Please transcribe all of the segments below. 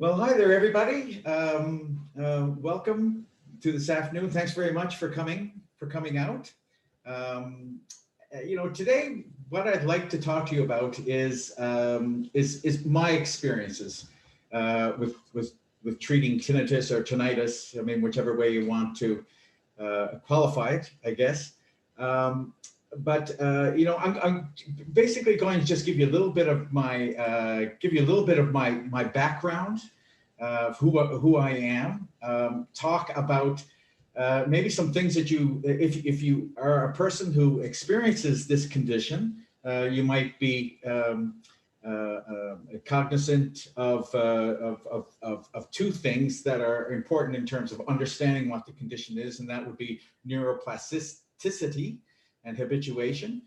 Well, hi there, everybody. Welcome to this afternoon. Thanks very much for coming out. Um, Today, what I'd like to talk to you about is my experiences with treating tinnitus or tinnitus. I mean, whichever way you want to qualify it, I guess. Um, I'm basically going to just give you a little bit of my background, who I am. Talk about maybe some things that if you are a person who experiences this condition, you might be cognizant of two things that are important in terms of understanding what the condition is, and that would be neuroplasticity and habituation.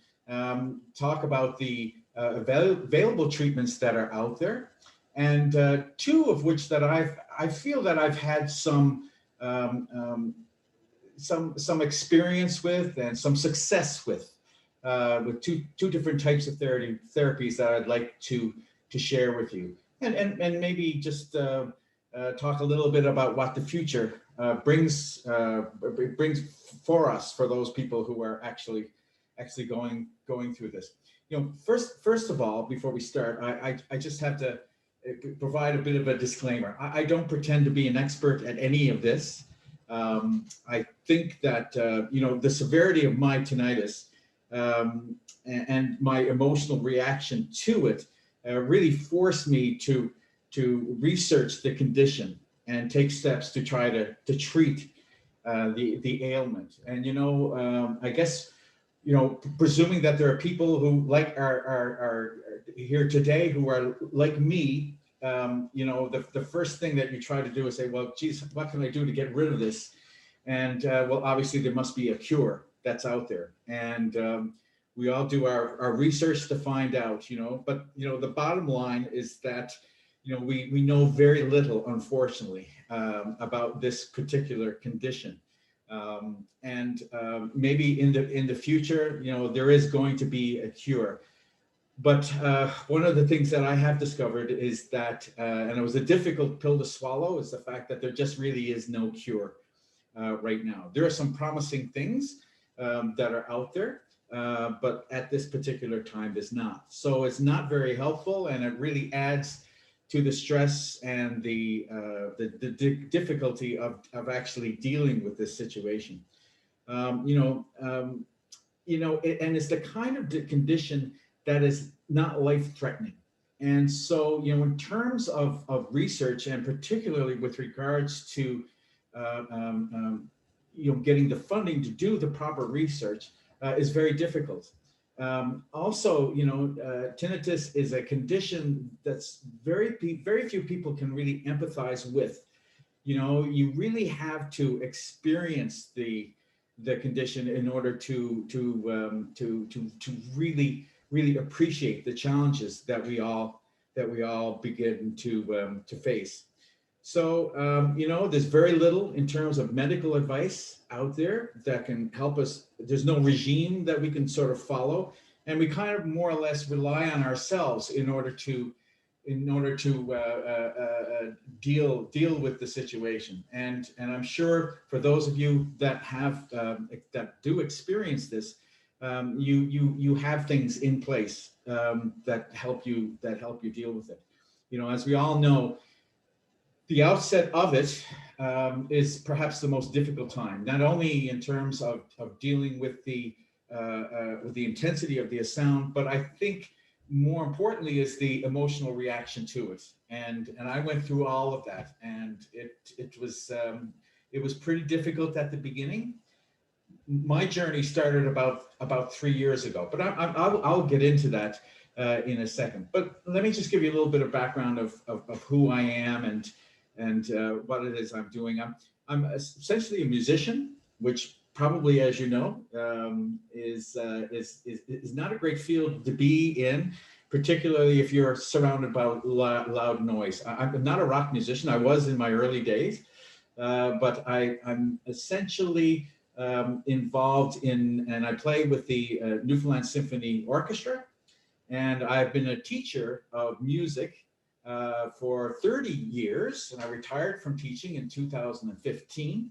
Talk about the available treatments that are out there, and two of which that I feel that I've had um, um, some experience with and some success with two different types of therapies that I'd like to share with you, and maybe just talk a little bit about what the future brings for us, for those people who are actually going through this. First of all, before we start, I just have to provide a bit of a disclaimer. I don't pretend to be an expert at any of this. I think that the severity of my tinnitus and my emotional reaction to it really forced me to research the condition and take steps to try to treat the ailment. And I guess presuming that there are people who like are here today who are like me, the first thing that you try to do is say, well, geez, what can I do to get rid of this? And well, obviously there must be a cure that's out there, and we all do our research to find out, but the bottom line is that we know very little, unfortunately, about this particular condition. Maybe in the future, there is going to be a cure. But one of the things that I have discovered is that, and it was a difficult pill to swallow, is the fact that there just really is no cure right now. There are some promising things that are out there, but at this particular time is not. So it's not very helpful, and it really adds to the stress and the difficulty of actually dealing with this situation. And it's the kind of condition that is not life-threatening. And so, in terms of research, and particularly with regards to, getting the funding to do the proper research is very difficult. Also, tinnitus is a condition that's very few people can really empathize with. You really have to experience the condition in order to really appreciate the challenges that we all begin to face. So, there's very little in terms of medical advice out there that can help us. There's no regime that we can sort of follow, and we kind of more or less rely on ourselves in order to deal with the situation. And I'm sure for those of you that have that do experience this, you have things in place that help you deal with it. As we all know, the outset of it is perhaps the most difficult time, not only in terms of dealing with the intensity of the sound, but I think more importantly is the emotional reaction to it. And I went through all of that, and it was pretty difficult at the beginning. My journey started about 3 years ago, but I'll get into that in a second. But let me just give you a little bit of background of who I am and what it is I'm doing. I'm essentially a musician, which probably, as you know, is not a great field to be in, particularly if you're surrounded by loud noise. I'm not a rock musician. I was in my early days, but I'm essentially involved in, and I play with the Newfoundland Symphony Orchestra, and I've been a teacher of music for 30 years, and I retired from teaching in 2015.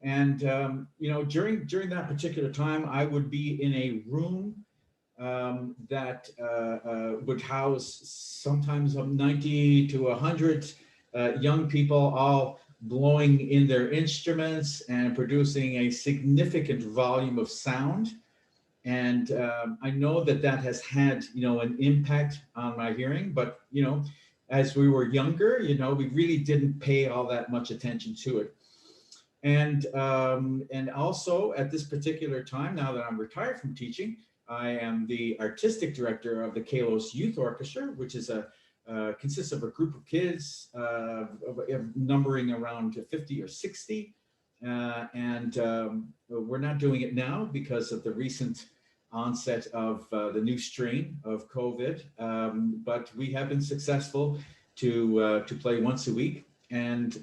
And during that particular time, I would be in a room that would house sometimes 90 to 100 young people, all blowing in their instruments and producing a significant volume of sound. And I know that that has had, an impact on my hearing, but, as we were younger, we really didn't pay all that much attention to it. And also at this particular time, now that I'm retired from teaching, I am the artistic director of the Kalos Youth Orchestra, which is consists of a group of kids numbering around 50 or 60. We're not doing it now because of the recent onset of the new strain of COVID. But we have been successful to play once a week. And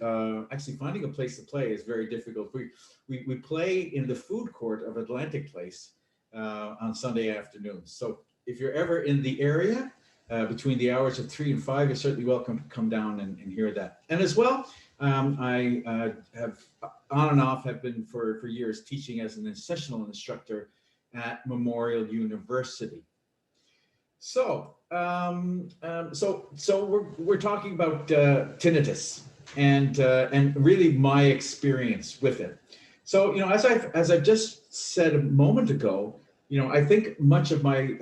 actually finding a place to play is very difficult. We play in the food court of Atlantic Place on Sunday afternoons. So if you're ever in the area between the hours of 3 and 5, you're certainly welcome to come down and hear that. And as well, I have on and off have been for years teaching as an sessional instructor at Memorial University. So we're talking about tinnitus and really my experience with it. So as I've just said a moment ago, I think much of my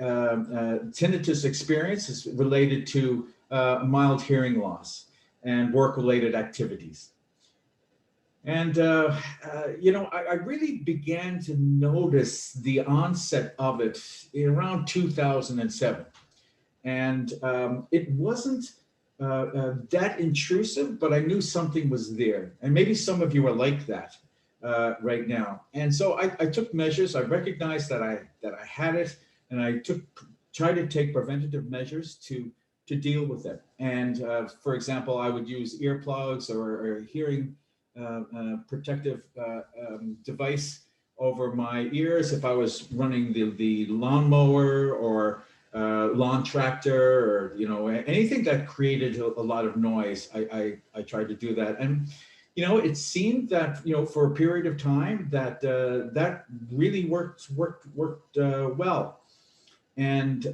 tinnitus experience is related to mild hearing loss and work-related activities. And, I really began to notice the onset of it around 2007. And it wasn't that intrusive, but I knew something was there. And maybe some of you are like that right now. And so I took measures. I recognized that I had it, and I tried to take preventative measures to deal with it. And for example, I would use earplugs or hearing protective device over my ears if I was running the lawnmower or lawn tractor, or anything that created a lot of noise. I tried to do that, and it seemed that for a period of time that that really worked well. And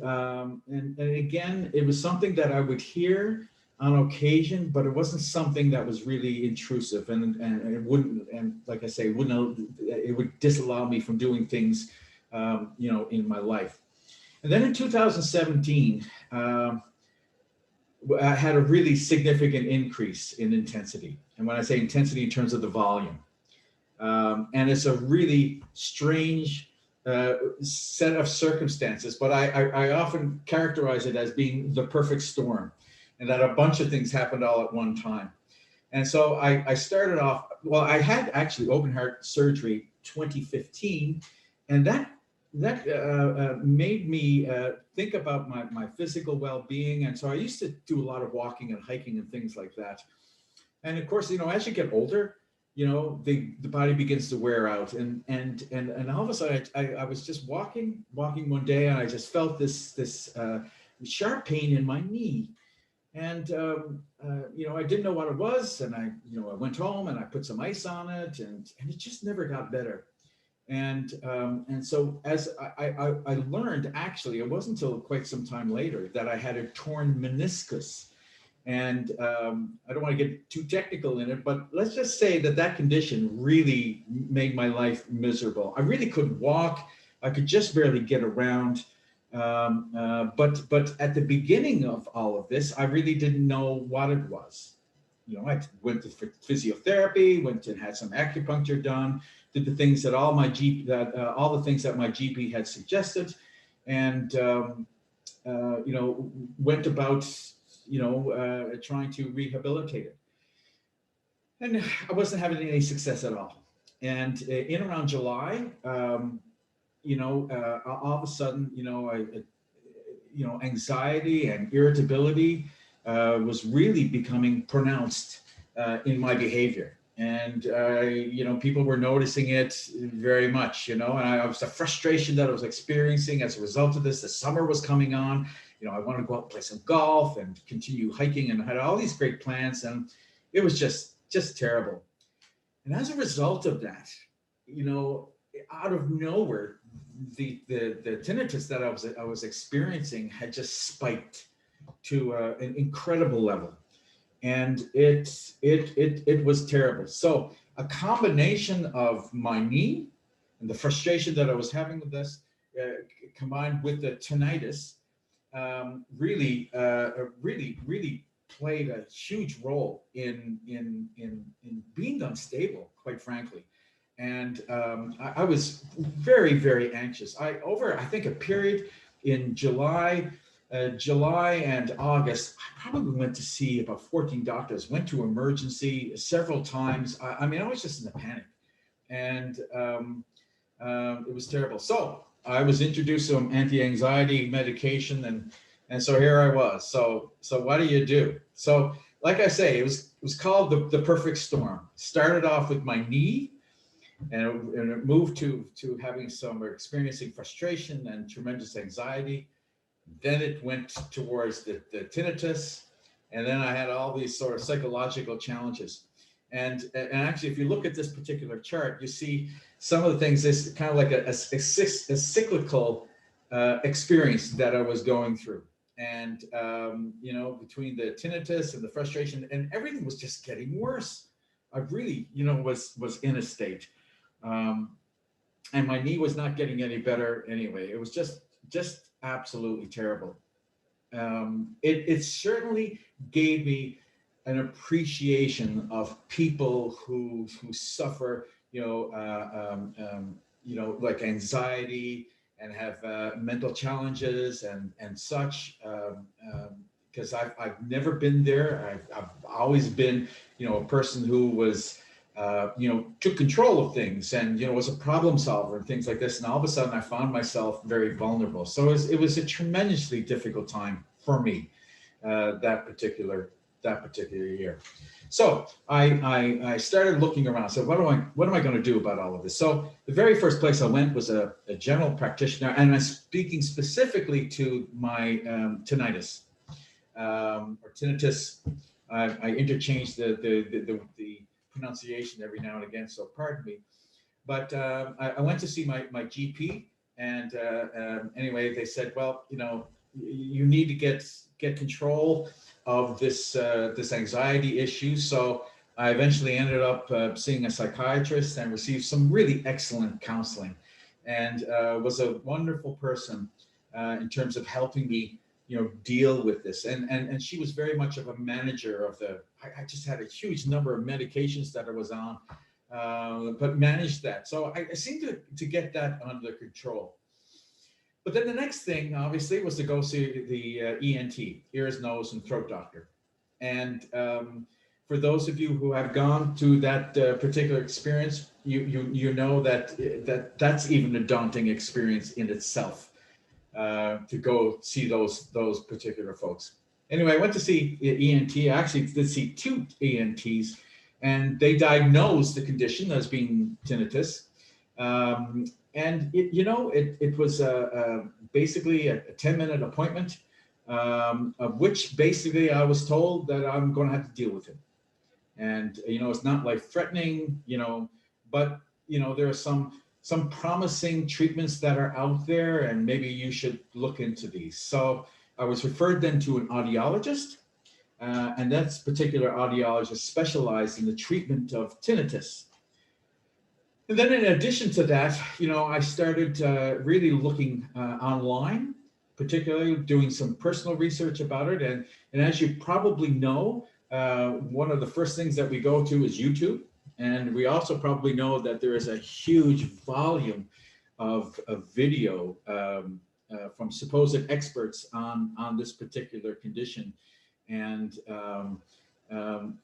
again, it was something that I would hear on occasion, but it wasn't something that was really intrusive, and it wouldn't, and like I say, it would disallow me from doing things, in my life. And then in 2017, I had a really significant increase in intensity. And when I say intensity, in terms of the volume, and it's a really strange set of circumstances, but I often characterize it as being the perfect storm, and that a bunch of things happened all at one time. And so I started off, well, I had actually open heart surgery 2015, and that made me think about my physical well-being. And so I used to do a lot of walking and hiking and things like that. And of course, as you get older, the body begins to wear out, and all of a sudden I was just walking one day, and I just felt this sharp pain in my knee. And, I didn't know what it was. And I went home and I put some ice on it, and it just never got better. And so as I learned, actually, it wasn't until quite some time later that I had a torn meniscus. And I don't want to get too technical in it, but let's just say that condition really made my life miserable. I really couldn't walk. I could just barely get around. But at the beginning of all of this, I really didn't know what it was. I went to physiotherapy, went and had some acupuncture done, did the things that all the things that my GP had suggested, and went about trying to rehabilitate it. And I wasn't having any success at all. And in around July, all of a sudden, anxiety and irritability was really becoming pronounced in my behavior. And, people were noticing it very much, and I was the frustration that I was experiencing as a result of this. The summer was coming on, I wanted to go out and play some golf and continue hiking, and I had all these great plans, and it was just terrible. And as a result of that, out of nowhere, the tinnitus that I was experiencing had just spiked to an incredible level, and it was terrible. So a combination of my knee and the frustration that I was having with this, combined with the tinnitus, really played a huge role in being unstable, quite frankly. And I was very, very anxious. I think a period in July and August, I probably went to see about 14 doctors, went to emergency several times. I mean, I was just in a panic, and it was terrible. So I was introduced to some anti-anxiety medication, and so here I was. So what do you do? So like I say, it was called the perfect storm. Started off with my knee, and it moved to having some, or experiencing frustration and tremendous anxiety. Then it went towards the tinnitus, and then I had all these sort of psychological challenges. And actually, if you look at this particular chart, you see some of the things. This kind of like a cyclical experience that I was going through, and between the tinnitus and the frustration, and everything was just getting worse. I really, was in a state, and my knee was not getting any better anyway. It was just absolutely terrible. It certainly gave me an appreciation of people who suffer, like anxiety, and have mental challenges and such. Because I've never been there. I've always been, a person who was, took control of things, and, was a problem solver and things like this. And all of a sudden I found myself very vulnerable. So it was a tremendously difficult time for me, that particular year. So I started looking around. So what am I going to do about all of this? So the very first place I went was a general practitioner, and I'm speaking specifically to my tinnitus, or tinnitus. I interchange the pronunciation every now and again, so pardon me. But I went to see my GP, and anyway, they said, well, you need to get control of this anxiety issue. So I eventually ended up seeing a psychiatrist and received some really excellent counseling, and was a wonderful person in terms of helping me, deal with this. And she was very much of a manager of I just had a huge number of medications that I was on, but managed that. So I seemed to get that under control. But then the next thing, obviously, was to go see the ENT, ears, nose, and throat doctor. And for those of you who have gone to that particular experience, you know that's even a daunting experience in itself, to go see those particular folks. Anyway, I went to see ENT. I actually did see two ENTs, and they diagnosed the condition as being tinnitus. And it was basically a 10-minute appointment, of which basically I was told that I'm going to have to deal with it. And, it's not life-threatening, but, there are some promising treatments that are out there, and maybe you should look into these. So I was referred then to an audiologist, and that particular audiologist specialized in the treatment of tinnitus. And then in addition to that, I started really looking online, particularly doing some personal research about it. And as you probably know, one of the first things that we go to is YouTube. And we also probably know that there is a huge volume of video from supposed experts on this particular condition. And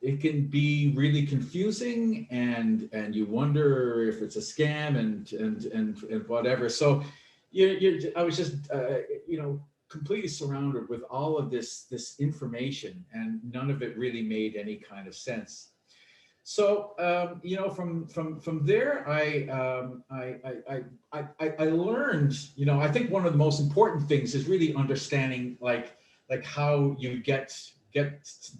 it can be really confusing, and you wonder if it's a scam and whatever. So I was just completely surrounded with all of this information, and none of it really made any kind of sense. So you know, from there, I learned. You know, I think one of the most important things is really understanding like how you get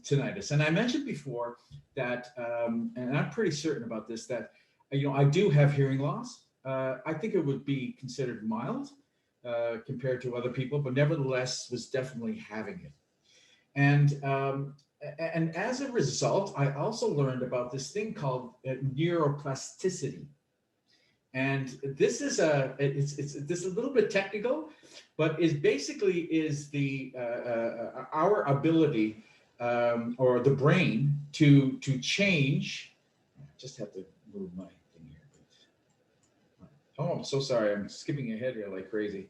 tinnitus. And I mentioned before that, and I'm pretty certain about this, that you know I do have hearing loss. I think it would be considered mild compared to other people, but nevertheless was definitely having it. And as a result, I also learned about this thing called neuroplasticity. And this is it's a little bit technical, but is basically is the our ability or the brain to change. I just have to move my thing here. Oh, I'm so sorry. I'm skipping ahead here like crazy.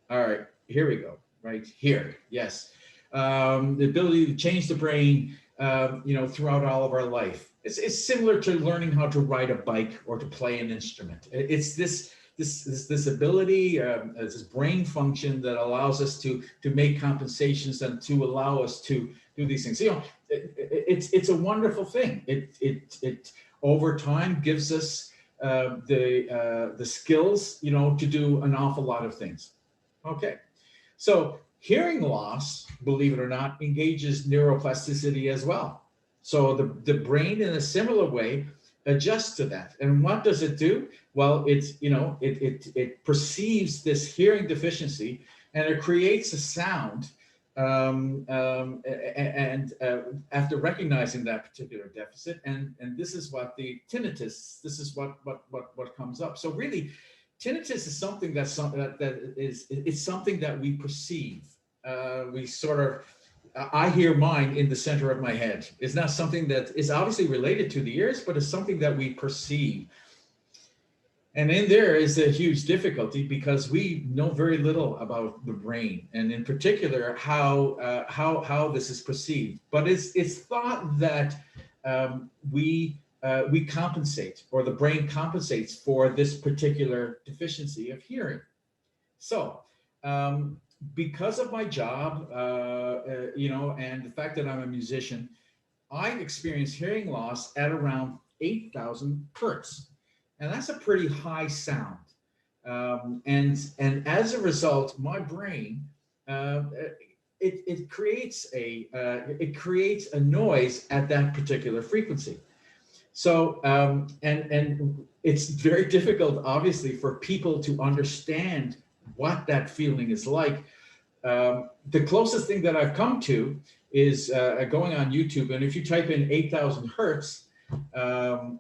All right, here we go. Right here, yes. The ability to change the brain, you know, throughout all of our life. It's similar to learning how to ride a bike or to play an instrument. It's this ability, this brain function that allows us to make compensations and to allow us to do these things. You know, it's a wonderful thing. It over time gives us the skills, you know, to do an awful lot of things. Okay, so hearing loss, believe it or not, engages neuroplasticity as well. So the brain in a similar way adjusts to that. And what does it do? Well, it's, you know, it perceives this hearing deficiency and it creates a sound. And after recognizing that particular deficit, and this is what the tinnitus, this is what comes up. So really, tinnitus is something that's it's something that we perceive. We sort of, I hear mine in the center of my head. It's not something that is obviously related to the ears, but it's something that we perceive. And in there is a huge difficulty because we know very little about the brain, and in particular how this is perceived. But it's thought that we compensate, or the brain compensates for this particular deficiency of hearing. So because of my job, you know, and the fact that I'm a musician, I experience hearing loss at around 8,000 hertz. And that's a pretty high sound. And as a result, my brain, it creates a noise at that particular frequency. So and it's very difficult, obviously, for people to understand what that feeling is like. The closest thing that I've come to is going on YouTube, and if you type in 8,000 hertz, and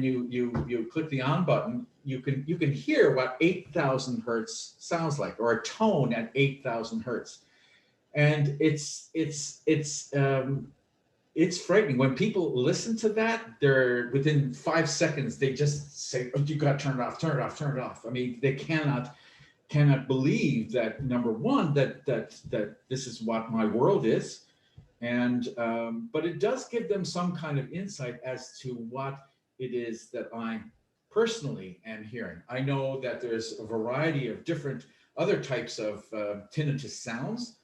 you click the on button, you can hear what 8,000 hertz sounds like, or a tone at 8,000 hertz, and it's frightening. When people listen to that, they're within 5 seconds they just say, "Oh, you got to turn it off, turn it off, turn it off." I mean, they cannot believe that, number one, that this is what my world is. And but it does give them some kind of insight as to what it is that I personally am hearing. I know that there's a variety of different other types of tinnitus sounds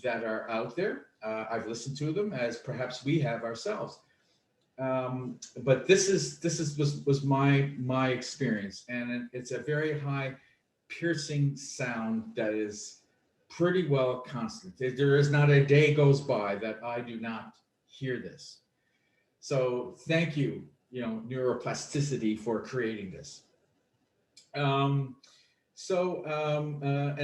that are out there. I've listened to them, as perhaps we have ourselves. But this was my experience, and it's a very high piercing sound that is pretty well constant. There is not a day goes by that I do not hear this. So thank you, neuroplasticity, for creating this. And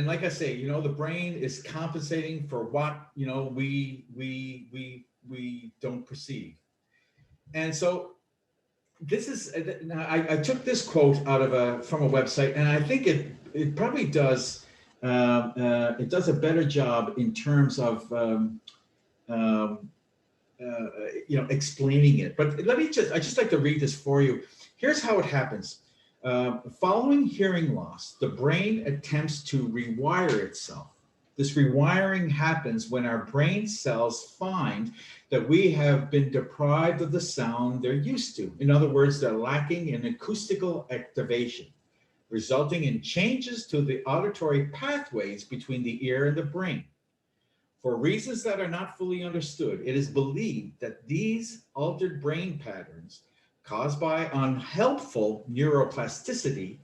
like I say, the brain is compensating for what we don't perceive. And so this is, I took this quote out of from a website, and I think it probably does. It does a better job in terms of explaining it. But I just like to read this for you. Here's how it happens. Following hearing loss, the brain attempts to rewire itself. This rewiring happens when our brain cells find that we have been deprived of the sound they're used to. In other words, they're lacking in acoustical activation, resulting in changes to the auditory pathways between the ear and the brain. For reasons that are not fully understood, it is believed that these altered brain patterns caused by unhelpful neuroplasticity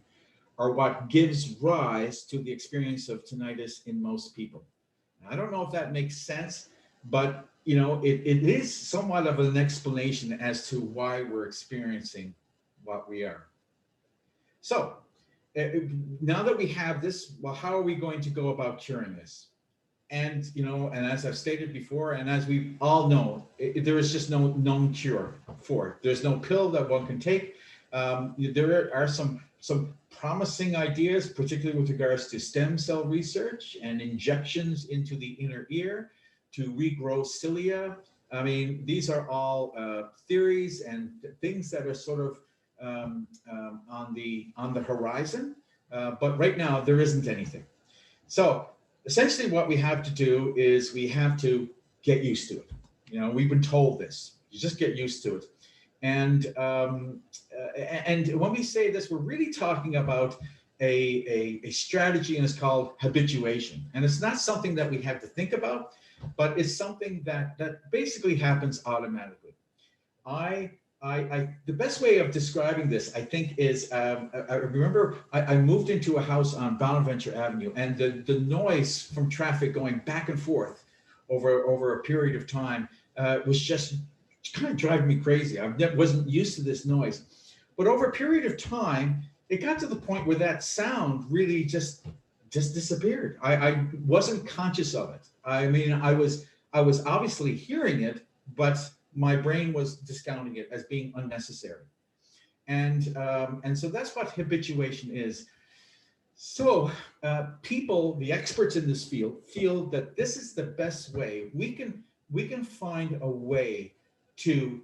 are what gives rise to the experience of tinnitus in most people. I don't know if that makes sense, but it is somewhat of an explanation as to why we're experiencing what we are. So uh, now that we have this, well, how are we going to go about curing this? And and as I've stated before, and as we all know, there is just no known cure for it. There's no pill that one can take. There are some promising ideas, particularly with regards to stem cell research and injections into the inner ear to regrow cilia. I mean, these are all theories and things that are sort of on the horizon, but right now there isn't anything. So essentially what we have to do is we have to get used to it. We've been told this. You just get used to it. And when we say this, we're really talking about a strategy, and it's called habituation. And it's not something that we have to think about, but it's something that basically happens automatically. The best way of describing this, I think, is I remember I moved into a house on Bonaventure Avenue, and the noise from traffic going back and forth over a period of time was just kind of driving me crazy. Wasn't used to this noise, but over a period of time, it got to the point where that sound really just disappeared. I wasn't conscious of it. I mean, I was obviously hearing it, but my brain was discounting it as being unnecessary. And so that's what habituation is. So people, the experts in this field, feel that this is the best way. We can find a way to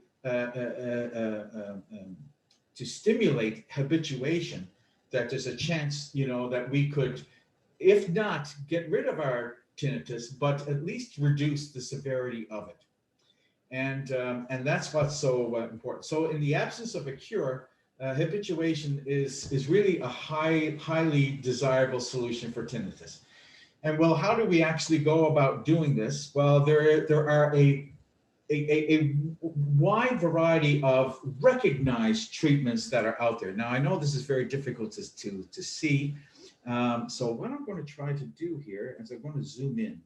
stimulate habituation, that there's a chance, that we could, if not get rid of our tinnitus, but at least reduce the severity of it. And that's what's so important. So in the absence of a cure, habituation is really a highly desirable solution for tinnitus. And well, how do we actually go about doing this? Well, there are a wide variety of recognized treatments that are out there. Now, I know this is very difficult to see. So what I'm going to try to do here is I'm going to zoom in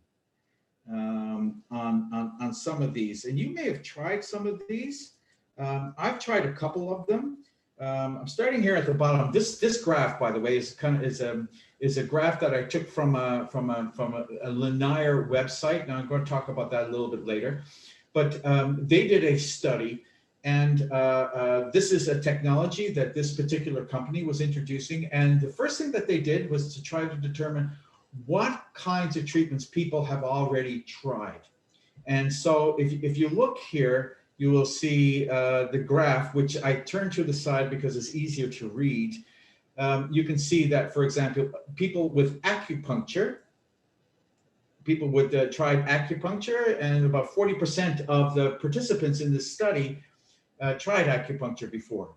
on some of these, and you may have tried some of these. I've tried a couple of them. I'm starting here at the bottom. This graph, by the way, is a graph that I took from a Lanier website. Now I'm going to talk about that a little bit later, but they did a study, and this is a technology that this particular company was introducing. And the first thing that they did was to try to determine what kinds of treatments people have already tried. And so if you look here, you will see the graph, which I turn to the side because it's easier to read. You can see that, for example, people with acupuncture, tried acupuncture, and about 40% of the participants in this study tried acupuncture before.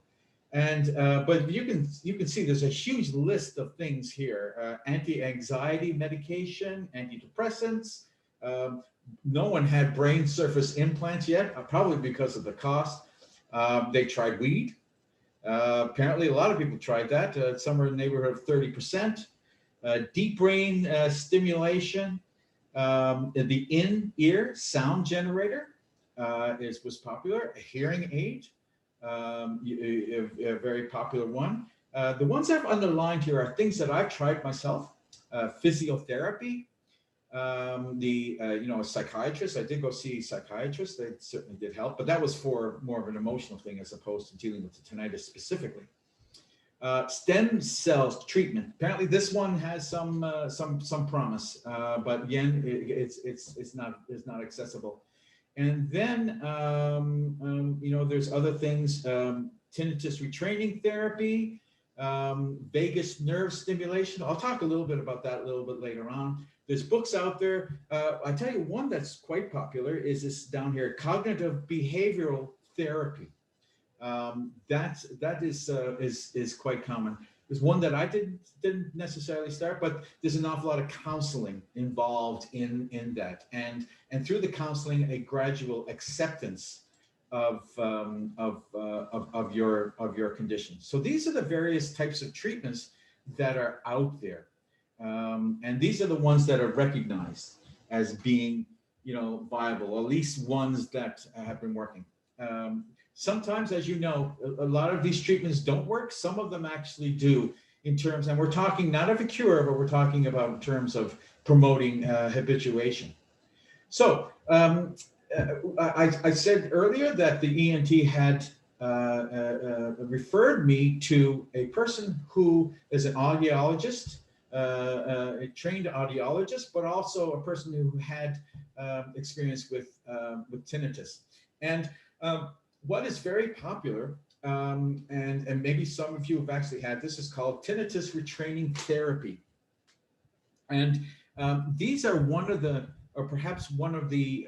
And but you can see there's a huge list of things here: anti-anxiety medication, antidepressants. No one had brain surface implants yet, probably because of the cost. They tried weed. Apparently, a lot of people tried that. Somewhere in the neighborhood of 30%. Deep brain stimulation. The in-ear sound generator was popular. A hearing aid. A very popular one. The ones I've underlined here are things that I've tried myself. Physiotherapy, a psychiatrist. I did go see a psychiatrist. They certainly did help, but that was for more of an emotional thing as opposed to dealing with the tinnitus specifically. Stem cells treatment. Apparently, this one has some promise, but again, it's not accessible. And then, there's other things, tinnitus retraining therapy, vagus nerve stimulation. I'll talk a little bit about that a little bit later on. There's books out there. I tell you, one that's quite popular is this down here, cognitive behavioral therapy. That is quite common. There's one that I didn't necessarily start, but there's an awful lot of counseling involved in that, and through the counseling, a gradual acceptance of your condition. So these are the various types of treatments that are out there, and these are the ones that are recognized as being, viable, or at least ones that have been working. Sometimes, as you know, a lot of these treatments don't work. Some of them actually do, in terms, and we're talking not of a cure, but we're talking about in terms of promoting habituation. So I said earlier that the ENT had referred me to a person who is an audiologist, a trained audiologist, but also a person who had experience with tinnitus. And what is very popular, and maybe some of you have actually had this, is called tinnitus retraining therapy. And these are one of the, or perhaps one of the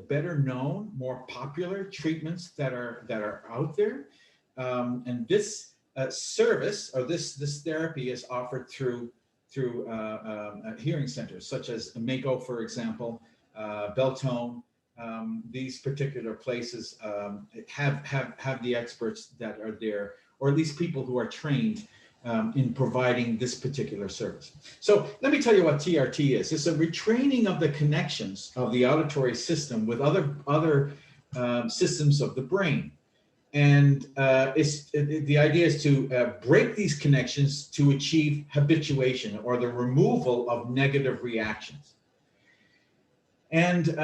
better known, more popular treatments that are out there. And this service, or this therapy, is offered through hearing centers such as Mako, for example, Beltone. These particular places have the experts that are there, or at least people who are trained in providing this particular service. So let me tell you what TRT is. It's a retraining of the connections of the auditory system with other systems of the brain. And the idea is to break these connections to achieve habituation, or the removal of negative reactions. And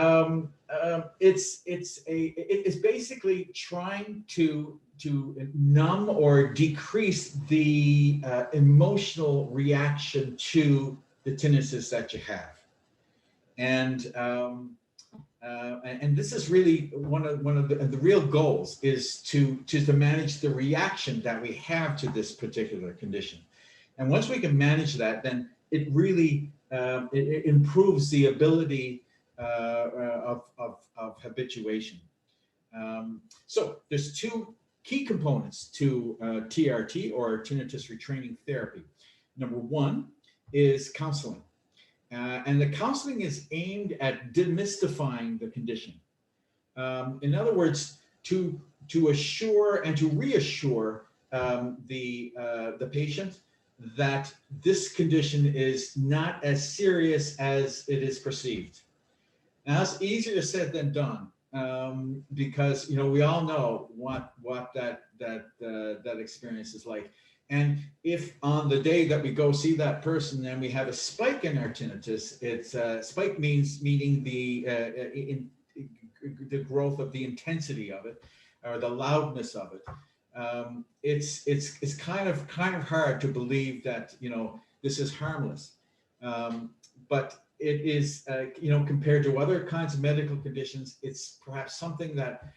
it's basically trying to numb or decrease the emotional reaction to the tinnitus that you have. And this is really one of the real goals, is to manage the reaction that we have to this particular condition. And once we can manage that, then it really it improves the ability of habituation. So there's two key components to TRT, or tinnitus retraining therapy. Number one is counseling. And the counseling is aimed at demystifying the condition. In other words, to assure and to reassure the patient that this condition is not as serious as it is perceived. Now, it's easier said than done, because we all know what that experience is like. And if on the day that we go see that person and we have a spike in our tinnitus, it's spike meaning the growth of the intensity of it, or the loudness of it. It's kind of hard to believe that this is harmless, but it is compared to other kinds of medical conditions, it's perhaps something that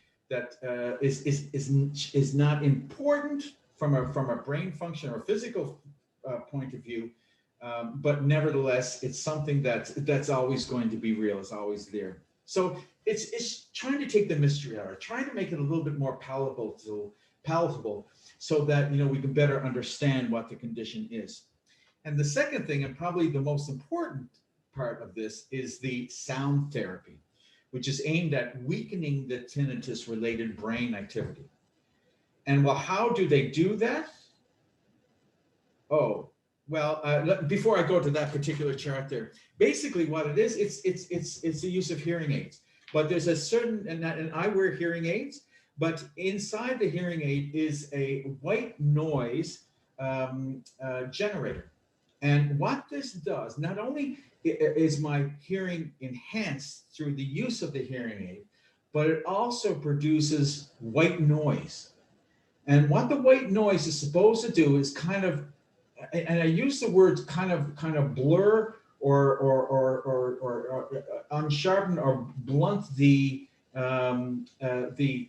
is not important from a brain function or physical point of view, but nevertheless, it's something that's always going to be real. It's always there. So it's trying to take the mystery out, or trying to make it a little bit more palatable, so that we can better understand what the condition is. And the second thing, and probably the most important part of this, is the sound therapy, which is aimed at weakening the tinnitus-related brain activity. And well, how do they do that? Oh, well, before I go to that particular chart there, basically what it is, it's the use of hearing aids. But there's a certain, and I wear hearing aids, but inside the hearing aid is a white noise generator. And what this does, not only is my hearing enhanced through the use of the hearing aid, but it also produces white noise. And what the white noise is supposed to do is kind of, and I use the words kind of blur or unsharpen or blunt the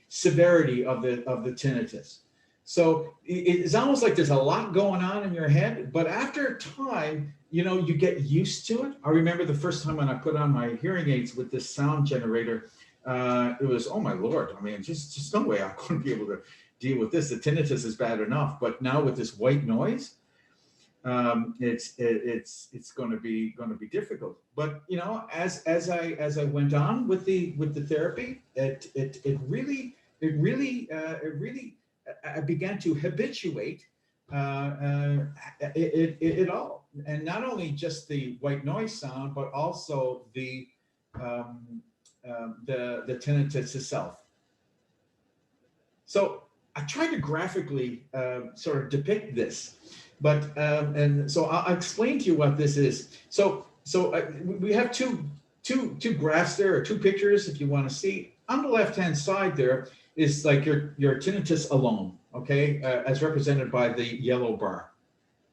severity of the tinnitus. So it's almost like there's a lot going on in your head, but after time, you get used to it. I remember the first time when I put on my hearing aids with this sound generator, it was, oh my Lord, I mean, just no way I'm going to be able to deal with this. The tinnitus is bad enough, but now with this white noise, it's going to be difficult. But you know, as I went on with the therapy, it really I began to habituate it all, and not only just the white noise sound, but also the tinnitus itself. So I tried to graphically sort of depict this, but and so I'll explain to you what this is. We have two graphs there, or two pictures, if you want to see. On the left-hand side there is like your tinnitus alone, okay, as represented by the yellow bar,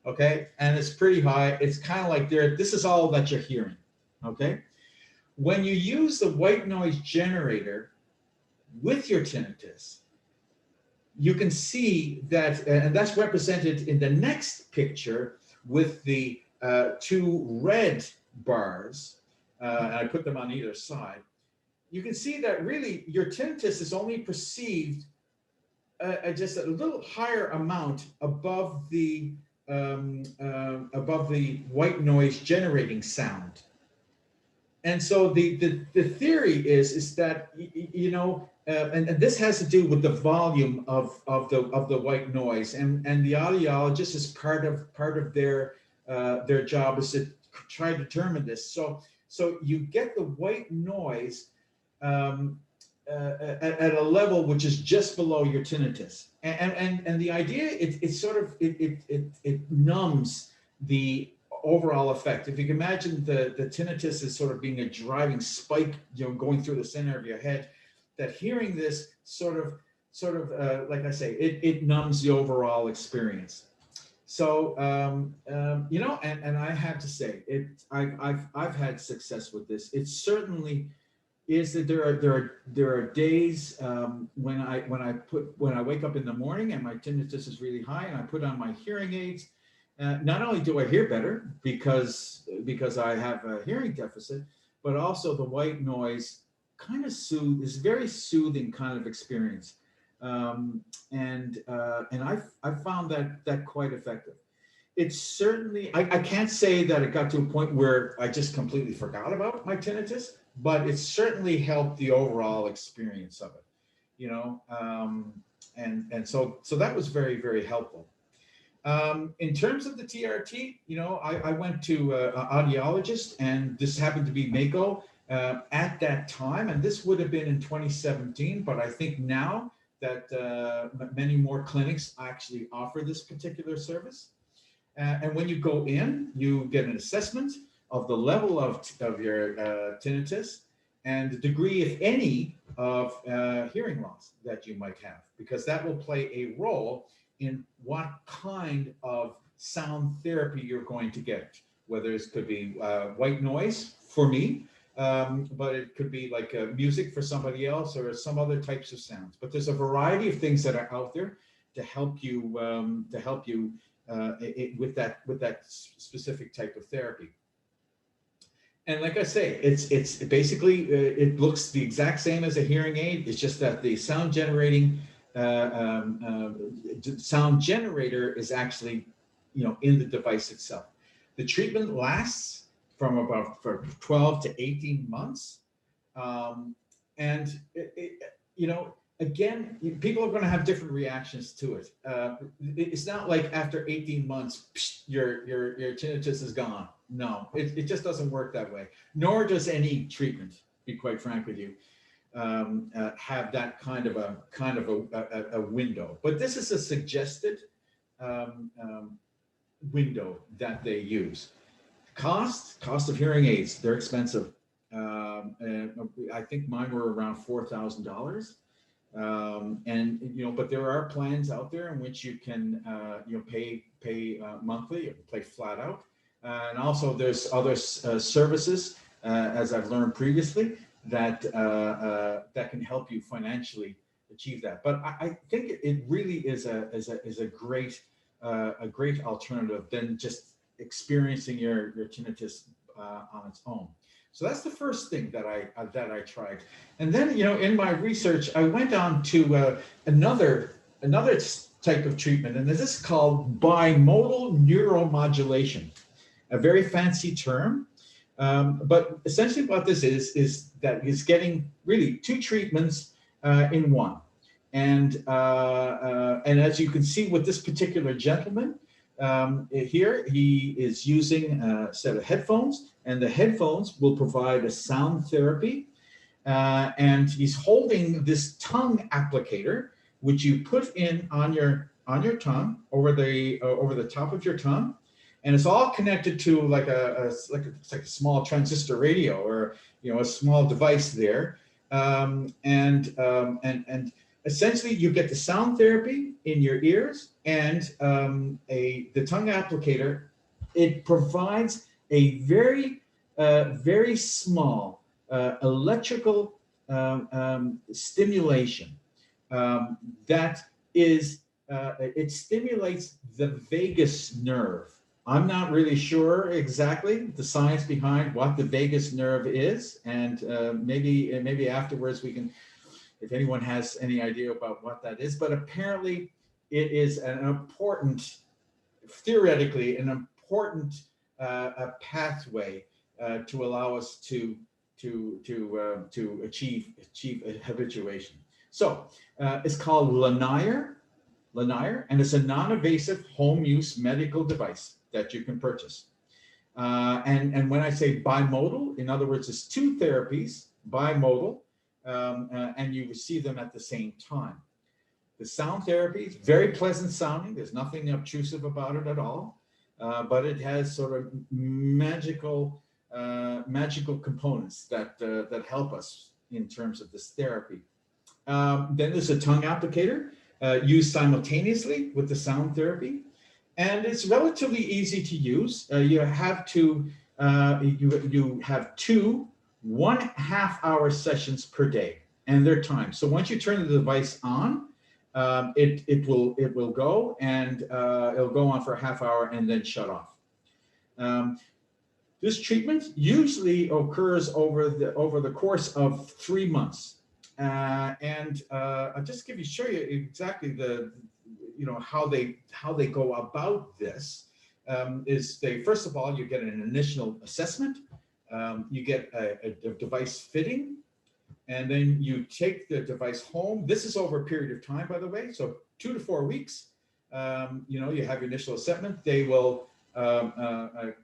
okay, and it's pretty high. It's kind of like there. This is all that you're hearing, okay. When you use the white noise generator with your tinnitus, you can see that, and that's represented in the next picture with the two red bars, and I put them on either side. You can see that really your tinnitus is only perceived just a little higher amount above the white noise generating sound. And so the theory is that, you know, and this has to do with the volume of the white noise, and the audiologist is part of their job is to try to determine this. So you get the white noise at a level which is just below your tinnitus, and the idea it numbs the overall effect. If you can imagine the tinnitus is sort of being a driving spike, you know, going through the center of your head, that hearing this sort of like I say, it numbs the overall experience. So you know, and I have to say, I've had success with this. It certainly is that there are days when I wake up in the morning and my tinnitus is really high, and I put on my hearing aids. Not only do I hear better because I have a hearing deficit, but also the white noise kind of is very soothing kind of experience, and I've found that quite effective. It's certainly, I can't say that it got to a point where I just completely forgot about my tinnitus, but it certainly helped the overall experience of it, you know, and so that was very, very helpful. In terms of the TRT, you know, I went to an audiologist, and this happened to be Mako at that time, and this would have been in 2017, but I think now that many more clinics actually offer this particular service. And when you go in, you get an assessment of the level of your tinnitus and the degree, if any, of hearing loss that you might have, because that will play a role in what kind of sound therapy you're going to get. Whether it could be white noise for me, but it could be like music for somebody else, or some other types of sounds. But there's a variety of things that are out there to help you with that specific type of therapy. And like I say, it's basically it looks the exact same as a hearing aid. It's just that the sound generator is actually, you know, in the device itself. The treatment lasts from about 12 to 18 months, and you know, again, people are going to have different reactions to it. It's not like after 18 months, your tinnitus is gone. No, it just doesn't work that way. Nor does any treatment, to be quite frank with you, have that kind of a window. But this is a suggested window that they use. Cost of hearing aids, they're expensive. I think mine were around $4,000. And you know, but there are plans out there in which you can you know, pay monthly, you can pay flat out, and also there's other services, as I've learned previously, that that can help you financially achieve that. But I think it really is a great alternative than just experiencing your tinnitus on its own. So that's the first thing that I tried. And then, you know, in my research, I went on to another type of treatment, and this is called bimodal neuromodulation, a very fancy term. But essentially what this is that he's getting really two treatments in one. And as you can see with this particular gentleman, here he is using a set of headphones, and the headphones will provide a sound therapy. And he's holding this tongue applicator, which you put in on your tongue over the top of your tongue. And it's all connected to like a small transistor radio, or a small device there, and essentially you get the sound therapy in your ears, and the tongue applicator. It provides a very very small electrical stimulation that is it stimulates the vagus nerve. I'm not really sure exactly the science behind what the vagus nerve is, and maybe afterwards we can, if anyone has any idea about what that is. But apparently it is an important, theoretically, an important pathway to allow us to achieve habituation. So it's called Lanier, and it's a non-invasive home use medical device that you can purchase. And when I say bimodal, in other words, it's two therapies, bimodal, and you receive them at the same time. The sound therapy is very pleasant sounding. There's nothing obtrusive about it at all, but it has sort of magical components that help us in terms of this therapy. Then there's a tongue applicator used simultaneously with the sound therapy. And it's relatively easy to use. You have two 1.5 hour sessions per day, and they're timed. So once you turn the device on, it will go, and it'll go on for a half hour and then shut off. This treatment usually occurs over the course of 3 months, and I'll just show you exactly how they go about this. Is first of all, you get an initial assessment, you get a device fitting, and then you take the device home. This is over a period of time, by the way, so 2 to 4 weeks. You have your initial assessment. They will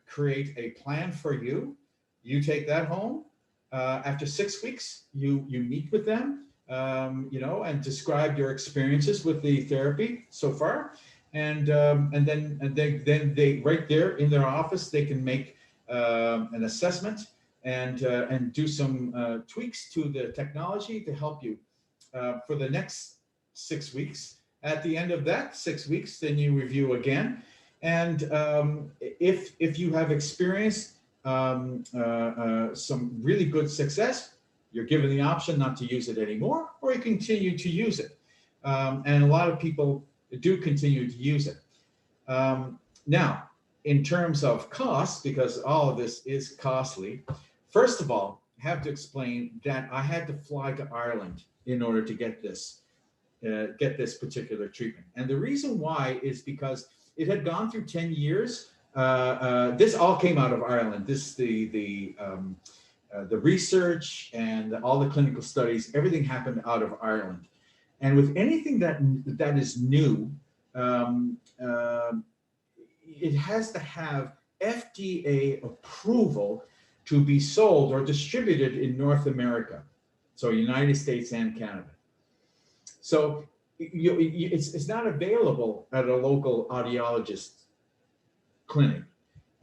create a plan for you. You take that home. After 6 weeks, you meet with them. And describe your experiences with the therapy so far, and then they right there in their office, they can make an assessment and do some tweaks to the technology to help you for the next 6 weeks. At the end of that 6 weeks, then you review again, and if you have experienced some really good success, you're given the option not to use it anymore, or you continue to use it. And a lot of people do continue to use it. Now, in terms of cost, because all of this is costly, first of all, I have to explain that I had to fly to Ireland in order to get this particular treatment. And the reason why is because it had gone through 10 years. This all came out of Ireland. The research and all the clinical studies, everything happened out of Ireland. And with anything that is new, it has to have FDA approval to be sold or distributed in North America, so United States and Canada. So it's not available at a local audiologist clinic.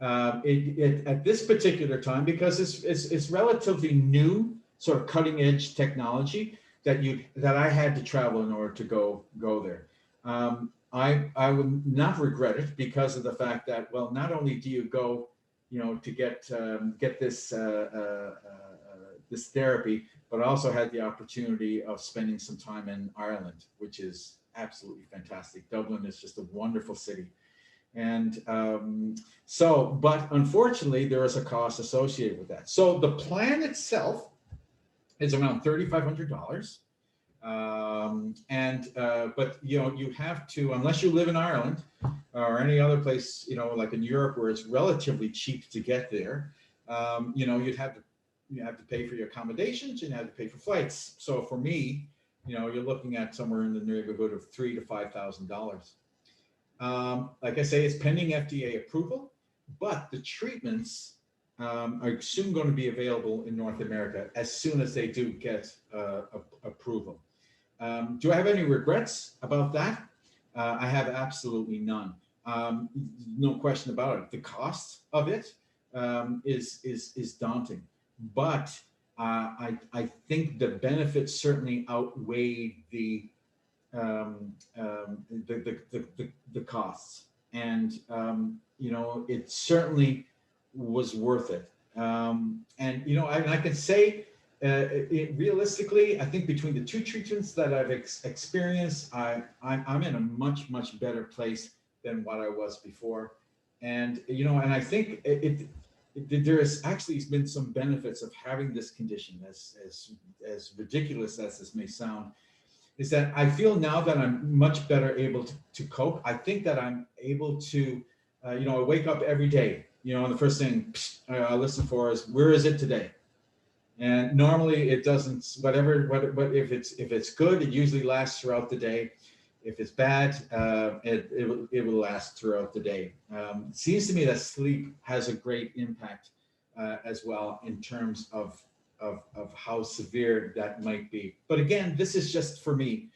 At this particular time, because it's relatively new, sort of cutting edge technology that I had to travel in order to go there. I would not regret it because of the fact that, well, not only do you go, to get this this therapy, but I also had the opportunity of spending some time in Ireland, which is absolutely fantastic. Dublin is just a wonderful city. And but unfortunately, there is a cost associated with that. So the plan itself is around $3,500. And but you have to, unless you live in Ireland or any other place, like in Europe where it's relatively cheap to get there, you'd have to pay for your accommodations and you have to pay for flights. So for me, you're looking at somewhere in the neighborhood of $3,000 to $5,000. Like I say, it's pending FDA approval, but the treatments are soon going to be available in North America as soon as they do get approval. Do I have any regrets about that? I have absolutely none. No question about it. The cost of it is daunting, but I think the benefits certainly outweigh the costs, and it certainly was worth it. And I can say realistically, I think between the two treatments that I've experienced, I'm in a much better place than what I was before. And and I think there has actually been some benefits of having this condition, as ridiculous as this may sound, is that I feel now that I'm much better able to cope. I think that I'm able to, I wake up every day, and the first thing I listen for is, where is it today? And normally it doesn't, but if it's good, it usually lasts throughout the day. If it's bad, it will last throughout the day. It seems to me that sleep has a great impact as well in terms of how severe that might be. But again, this is just for me.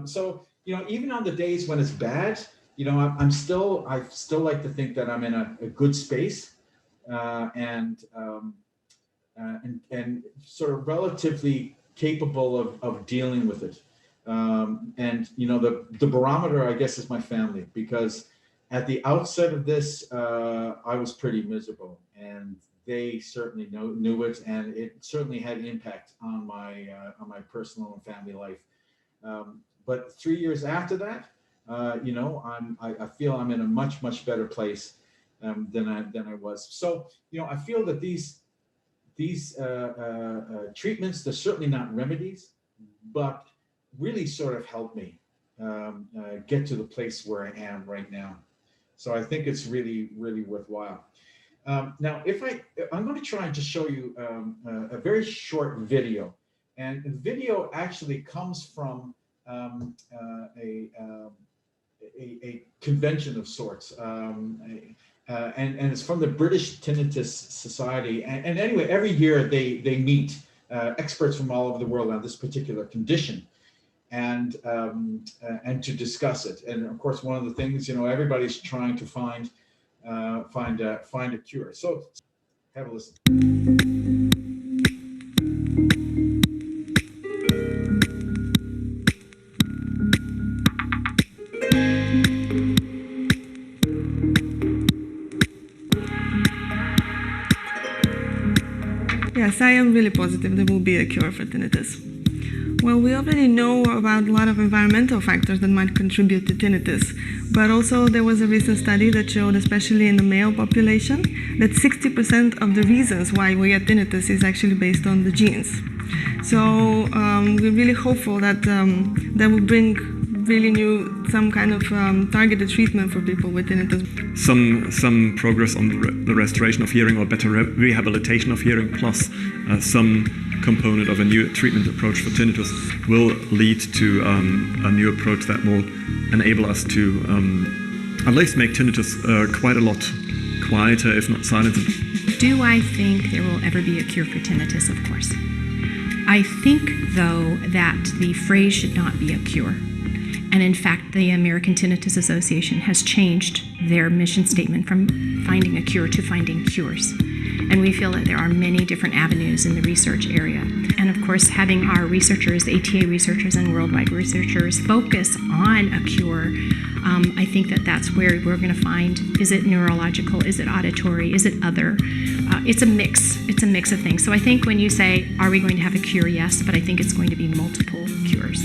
So even on the days when it's bad, I still like to think that I'm in a good space and sort of relatively capable of dealing with it. And the barometer, I guess, is my family, because at the outset of this, I was pretty miserable, and they certainly knew it, and it certainly had an impact on my personal and family life. But 3 years after that, I feel I'm in a much better place than I was. So I feel that these treatments, they're certainly not remedies, but really sort of helped me get to the place where I am right now. So I think it's really worthwhile. Now, I'm going to try and just show you a very short video, and the video actually comes from a convention of sorts, and it's from the British Tinnitus Society. And anyway, every year they meet experts from all over the world on this particular condition, and to discuss it. And of course, one of the things, everybody's trying to find a cure. So have a listen. Yes, I am really positive there will be a cure for tinnitus. Well, we already know about a lot of environmental factors that might contribute to tinnitus, but also there was a recent study that showed, especially in the male population, that 60% of the reasons why we get tinnitus is actually based on the genes. So we're really hopeful that that will bring really some kind of targeted treatment for people with tinnitus. Some progress on the restoration of hearing, or better rehabilitation of hearing, plus some component of a new treatment approach for tinnitus will lead to a new approach that will enable us to at least make tinnitus quite a lot quieter, if not silent. Do I think there will ever be a cure for tinnitus? Of course. I think, though, that the phrase should not be a cure. And in fact, the American Tinnitus Association has changed their mission statement from finding a cure to finding cures. And we feel that there are many different avenues in the research area. And of course, having our researchers, ATA researchers and worldwide researchers, focus on a cure, I think that that's where we're going to find, is it neurological, is it auditory, is it other? It's a mix. It's a mix of things. So I think when you say, are we going to have a cure? Yes, but I think it's going to be multiple cures.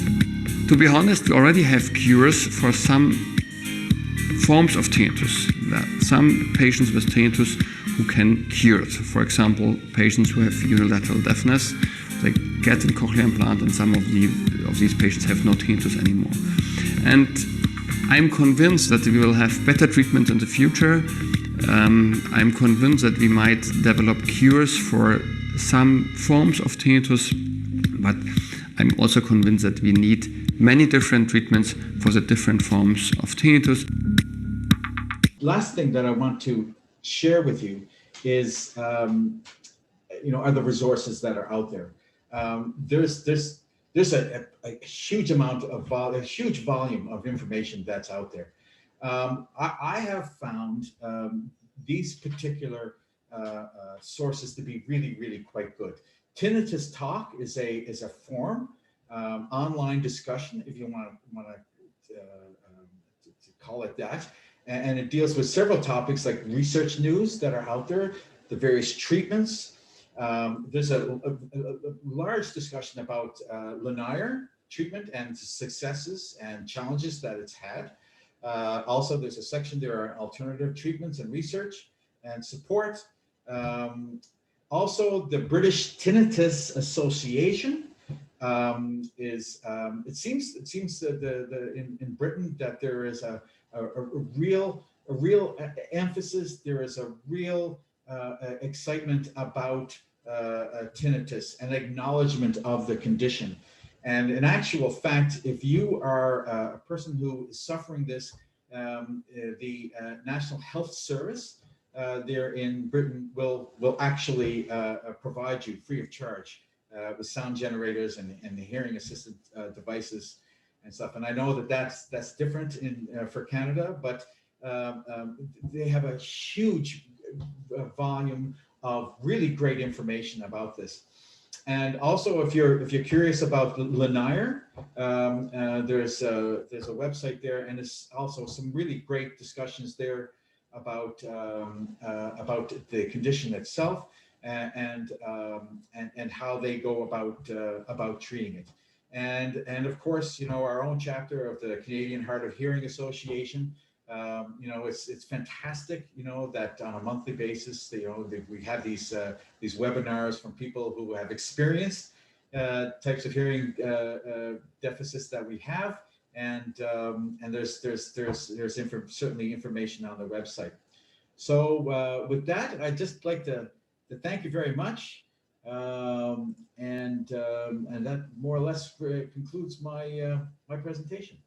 To be honest, we already have cures for some forms of tinnitus. Some patients with tinnitus who can cure it. For example, patients who have unilateral deafness, they get a cochlear implant, and some of these patients have no tinnitus anymore. And I'm convinced that we will have better treatment in the future. I'm convinced that we might develop cures for some forms of tinnitus, but I'm also convinced that we need many different treatments for the different forms of tinnitus. Last thing that I want to share with you is, are the resources that are out there. There's a huge amount of a huge volume of information that's out there. I have found these particular sources to be really quite good. Tinnitus Talk is a forum, online discussion, if you want to call it that, and it deals with several topics like research news that are out there, the various treatments. There's a large discussion about linear treatment and successes and challenges that it's had. Also, there's a section, there are alternative treatments and research and support. Also, the British Tinnitus Association it seems that in Britain that there is a real emphasis, there is a real excitement about tinnitus and acknowledgement of the condition. And in actual fact, if you are a person who is suffering this, the National Health Service there in Britain will actually provide you free of charge with sound generators and the hearing assisted devices and stuff. And I know that that's different for Canada, but they have a huge volume of really great information about this. And also, if you're curious about Lanier, there's a website there, and there's also some really great discussions there about the condition itself and how they go about treating it. And of course, our own chapter of the Canadian Hard of Hearing Association. It's fantastic, that on a monthly basis, we have these webinars from people who have experienced types of hearing deficits that we have, and there's certainly information on the website. So with that, I'd just like to thank you very much, and that more or less concludes my presentation.